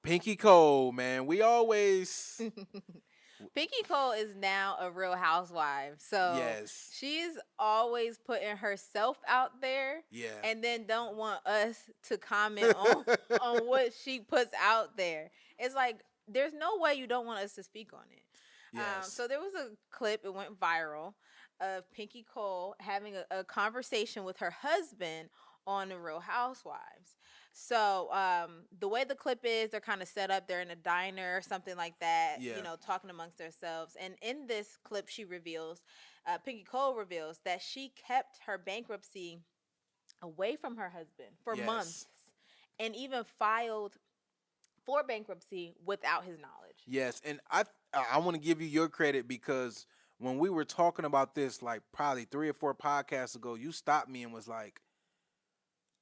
Pinky Cole, man. We always Pinky Cole is now a real housewife. So yes. she's always putting herself out there Yeah. and then don't want us to comment on what she puts out there. It's like there's no way you don't want us to speak on it. Yes. So there was a clip, it went viral, of Pinky Cole having a conversation with her husband on the Real Housewives. So the way the clip is, they're kind of set up. They're in a diner or something like that, Yeah. talking amongst themselves. And in this clip, Pinky Cole reveals that she kept her bankruptcy away from her husband for months, Yes. and even filed for bankruptcy without his knowledge. Yes. And I want to give you your credit because when we were talking about this like probably 3 or 4 podcasts ago, you stopped me and was like,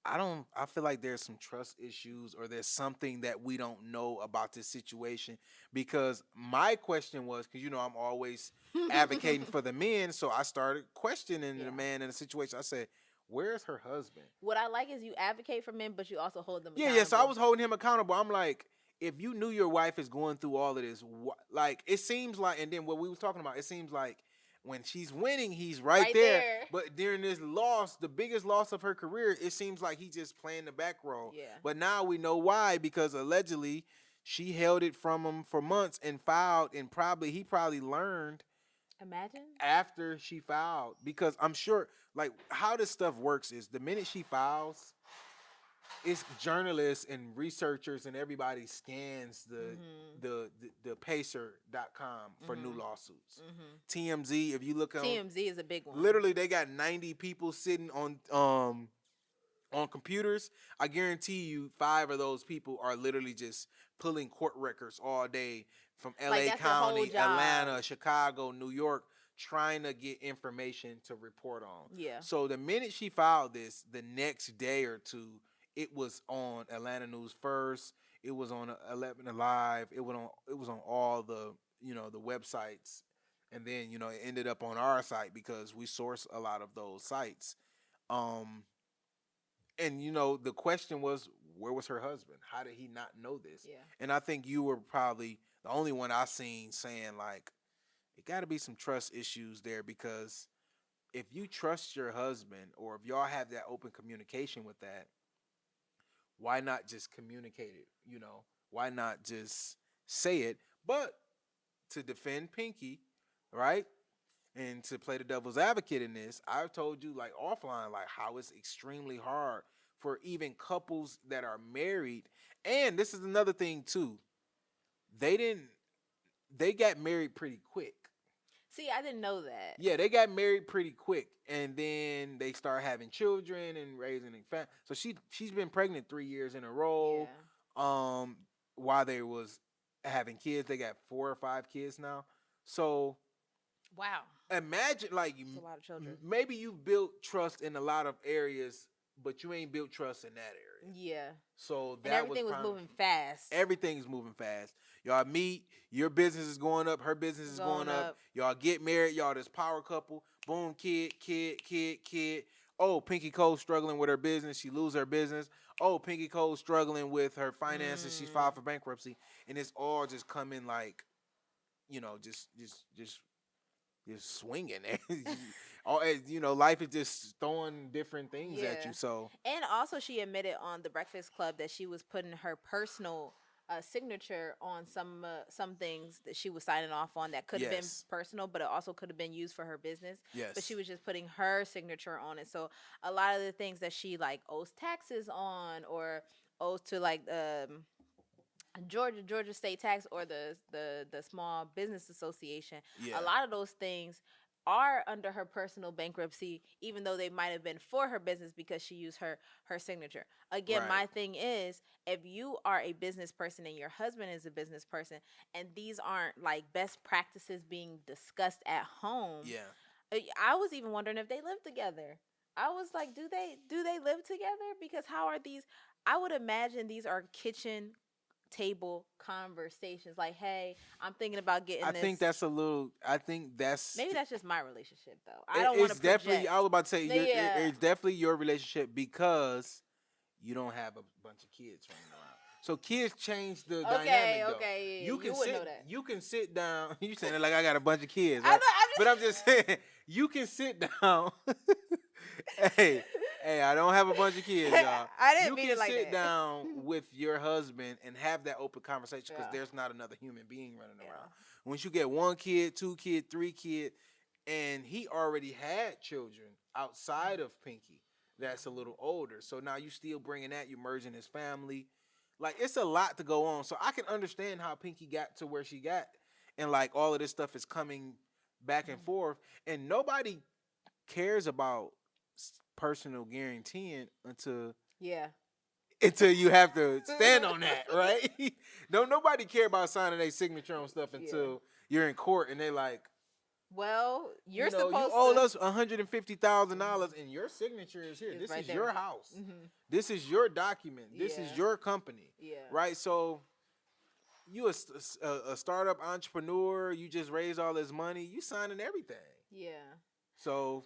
I feel like there's some trust issues or there's something that we don't know about this situation because my question was because I'm always advocating for the men, so I started questioning the Yeah. man in the situation. I said, "Where's her husband?" What I like is you advocate for men, but you also hold them Yeah, yeah. So I accountable. was holding him accountable. I'm like, if you knew your wife is going through all of this, like it seems like, and then what we was talking about, it seems like when she's winning, he's right Right there. there. But during this loss, the biggest loss of her career, it seems like he's just playing the back role. Yeah. But now we know why because allegedly she held it from him for months and filed, and he probably learned Imagine. after she filed because I'm sure like how this stuff works is the minute she files it's journalists and researchers and everybody scans Mhm. the pacer.com for new Mhm. lawsuits. Mhm. TMZ, if you look on, TMZ is a big one. literally they got 90 people sitting on computers. I guarantee you 5 of those people are literally just pulling court records all day from Like LA that's their whole County, job. Atlanta, Chicago, New York, trying to get information to report on. Yeah. So the minute she filed this, the next day or two, it was on Atlanta News First. It was on 11 Alive. It was on all the the websites, and then it ended up on our site because we source a lot of those sites. Um, and the question was, where was her husband? How did he not know this? Yeah. And I think you were probably the only one I seen saying like it got to be some trust issues there because if you trust your husband or if y'all have that open communication with that, why not just communicate it? Why not just say it? But to defend Pinky, right? And to play the devil's advocate in this, I've told you like offline, like how it's extremely hard for even couples that are married. And this is another thing too. They didn't they got married pretty quick. See, I didn't know that. Yeah, they got married pretty quick, and then they start having children and raising a family. So she's been pregnant 3 years in a row. Yeah. Um, while they was having kids, they got 4 or 5 kids now. So Wow. imagine like It's a lot of children. maybe you built trust in a lot of areas, but you ain't built trust in that area. Yeah. So And that was everything was prime. moving fast. Everything's moving fast. Y'all meet, your business is going up, her business is going Going up. up. Y'all get married, y'all this power couple. Boom, kid. Oh, Pinky Cole struggling with her business. She lose her business. Oh, Pinky Cole struggling with her finances. She's Mm. filed for bankruptcy, and it's all just coming like, just swinging. All life is just throwing different things at Yeah. you. So And also, she admitted on the Breakfast Club that she was putting her personal signature on some things that she was signing off on that could have been yes, personal, but it also could have been used for her business. But she yes, was just putting her signature on it. So a lot of the things that she like owes taxes on or owes to like Georgia state tax or the small business association, yeah, a lot of those things are under her personal bankruptcy, even though they might have been for her business because she used her signature. Again, right, my thing is, if you are a business person and your husband is a business person and these aren't like best practices being discussed at home, yeah. I was even wondering if they live together. I was like, do they live together? Because how are these? I would imagine these are kitchen table conversations. Like, hey, I'm thinking about I getting this. think that's a little. I think that's. Maybe that's just my relationship, though. I It, don't want to it's definitely. project. I was about to say Yeah. it's definitely your relationship because you don't have a bunch of kids running around. So kids change the Okay, dynamic though. okay, yeah, You can you would know sit that. you can sit down. You saying it like I got a bunch of kids, I right? know, I'm But I'm just saying you can sit down. hey, hey, I don't have a bunch of kids, y'all. I didn't You mean can it like sit that. down with your husband and have that open conversation because Yeah, there's not another human being running yeah. around. Once you get 1 kid, 2 kid, 3 kid, and he already had children outside of Pinky that's a little older. So now you still bringing that, you merging his family. Like it's a lot to go on. So I can understand how Pinky got to where she got, and like all of this stuff is coming back and forth, and nobody cares about personal guaranteeing Yeah. until you have to stand on that, right? Don't nobody care about signing a signature on stuff Yeah. until you're in court and they like, Well, you're you supposed owe to. us $150,000 and your signature is here. It's This right is there. your house. Mm-hmm. This is your document. This is Yeah. your company, Yeah. right? So you a startup entrepreneur. You just raised all this money. You signing everything. Yeah. So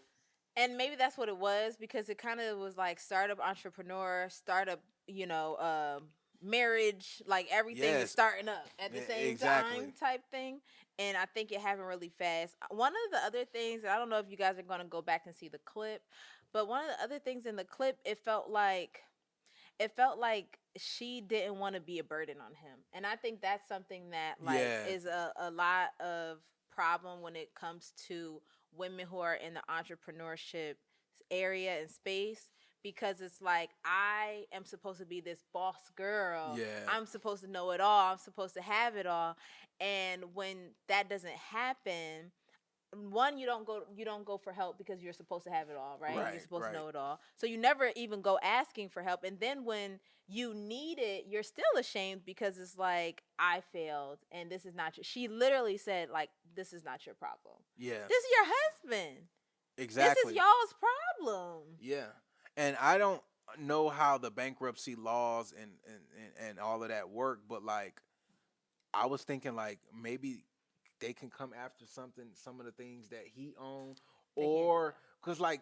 And maybe that's what it was because it kind of was like startup entrepreneur, startup, marriage, like everything is yes, starting up at the same exactly. time type thing. And I think it happened really fast. One of the other things, and I don't know if you guys are going to go back and see the clip, but one of the other things in the clip, it felt like she didn't want to be a burden on him. And I think that's something that like Yeah. is a lot of problem when it comes to women who are in the entrepreneurship area and space, because it's like I am supposed to be this boss girl. Yeah. I'm supposed to know it all. I'm supposed to have it all. And when that doesn't happen, one, you don't go for help because you're supposed to have it all, right? Right, You're supposed right. to know it all. So you never even go asking for help. And then when you need it, you're still ashamed because it's like I failed and this is not your, she literally said like this is not your problem. Yeah. This is your husband. Exactly. This is y'all's problem. Yeah. And I don't know how the bankruptcy laws and all of that work, but like I was thinking like maybe they can come after some of the things that he owned, They can't do or because like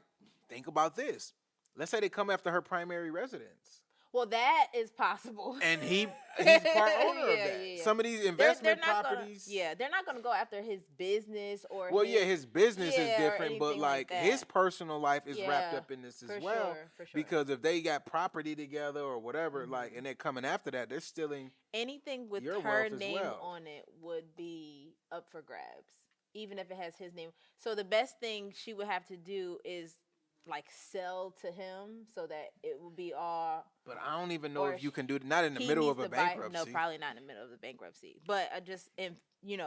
think about this. Let's say they come after her primary residence. Well, that is possible. And he's part owner of that. Yeah. Some of these They're investment not properties. they're not gonna go after his business or Well, yeah, his business is or different, but anything like that. his personal life is wrapped Yeah, up in this for as well. sure, for sure. Because if they got property together or whatever, like, Mhm. and they're coming after that, they're stealing. Anything with your her wealth as name well. on it would be up for grabs, even if it has his name. So the best thing she would have to do is like sell to him so that it will be all. But I don't even know Or if you can do it. Not in the he middle needs of a to buy. bankruptcy. No, probably not in the middle of the bankruptcy. But I just,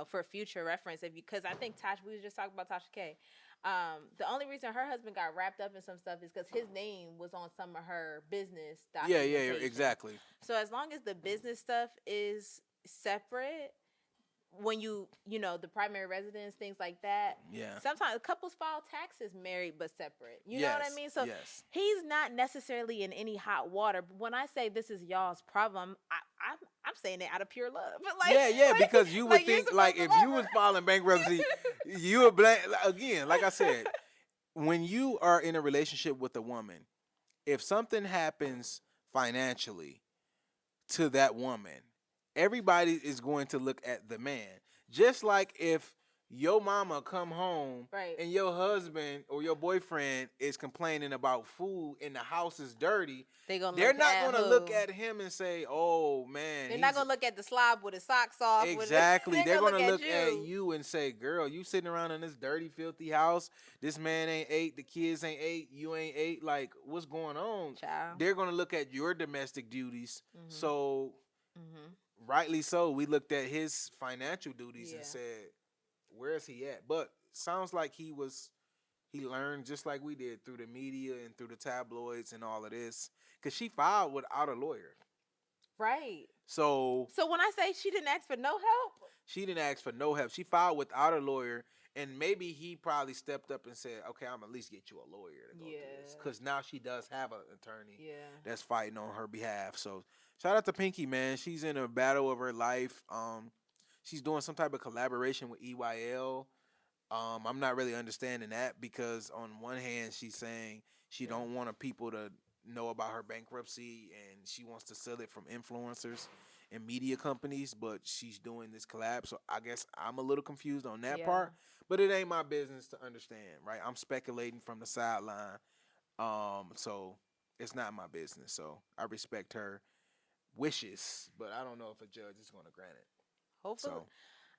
for future reference, if you, because I think we was just talking about Tasha K. The only reason her husband got wrapped up in some stuff is because his name was on some of her business Yeah, documentation. exactly. So as long as the business stuff is separate, when the primary residence, things like that. Yeah. Sometimes couples file taxes married but separate. You know what I mean? So yes. he's not necessarily in any hot water. But when I say this is y'all's problem, I'm saying it out of pure love. But like, Yeah, because you would like, you're think like supposed if to you love was her. filing bankruptcy, you would blame again. Like I said, when you are in a relationship with a woman, if something happens financially to that woman, everybody is going to look at the man. Just like if your mama come home Right. and your husband or your boyfriend is complaining about food and the house is dirty, they're not going to look at him and say, "Oh man." They're not gonna look at the slob with his socks off. Exactly. They're gonna going to look at you and say, "Girl, you sitting around in this dirty, filthy house. This man ain't ate. The kids ain't ate. You ain't ate. Like, what's going on?" Child. They're going to look at your domestic duties. Mhm. So, rightly so, we looked at his financial duties and said, "Where is he at?" But sounds like he learned just like we did through the media and through the tabloids and all of this. Because she filed without a lawyer. Right. So when I say she didn't ask for no help, she didn't ask for no help. She filed without a lawyer, and maybe he probably stepped up and said, "Okay, I'm at least get you a lawyer to go through this," because now she does have an attorney that's fighting on her behalf. So shout out to Pinky, man. She's in a battle of her life. She's doing some type of collaboration with EYL. I'm not really understanding that because on one hand she's saying she don't want people to know about her bankruptcy and she wants to sell it from influencers and media companies, but she's doing this collab. So I guess I'm a little confused on that Yeah. part, but it ain't my business to understand, right? I'm speculating from the sideline. So it's not my business. So I respect her wishes, but I don't know if a judge is going to grant it. Hopefully, So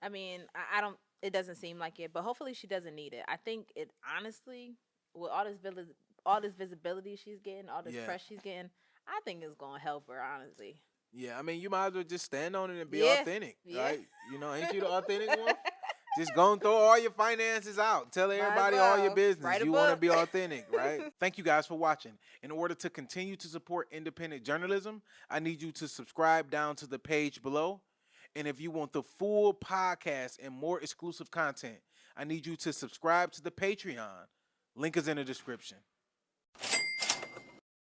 I mean, I don't. It doesn't seem like it, but hopefully she doesn't need it. I think it honestly, with all this visibility she's getting, all this yeah, press she's getting, I think it's gonna help her. Honestly. yeah. I mean, you might as well just stand on it and be Yeah. authentic, Yeah. right? You know, ain't you the authentic one? Just go and throw all your finances out. Tell Might as everybody all your well business. write a You want to book. be authentic, right? Thank you guys for watching. In order to continue to support independent journalism, I need you to subscribe down to the page below. And if you want the full podcast and more exclusive content, I need you to subscribe to the Patreon. Link is in the description.